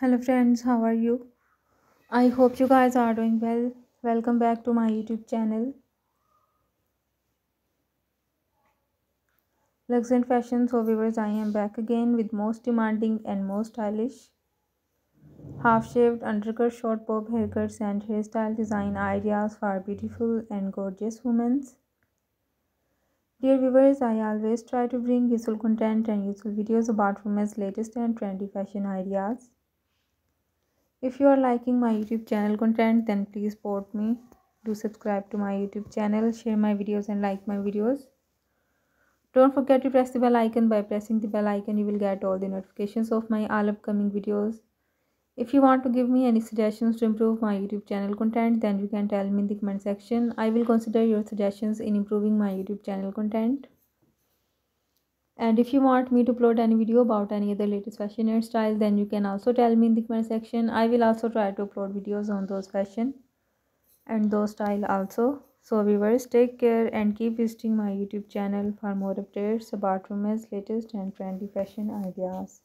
Hello friends, how are you? I hope you guys are doing well. Welcome back to my YouTube channel. Luxury Fashion. So viewers, I am back again with most demanding and most stylish half shaved, undercut, short bob haircuts and hairstyle design ideas for beautiful and gorgeous women. Dear viewers, I always try to bring useful content and useful videos about women's latest and trendy fashion ideas. If you are liking my YouTube channel content, then please support me. Do subscribe to my YouTube channel, share my videos and like my videos. Don't forget to press the bell icon. By pressing the bell icon, you will get all the notifications of my all upcoming videos. If you want to give me any suggestions to improve my YouTube channel content, then you can tell me in the comment section. I will consider your suggestions in improving my YouTube channel content. And if you want me to upload any video about any other latest fashion hairstyle, then you can also tell me in the comment section. I will also try to upload videos on those fashion and those style also. So viewers, take care and keep visiting my YouTube channel for more updates about women's latest and trendy fashion ideas.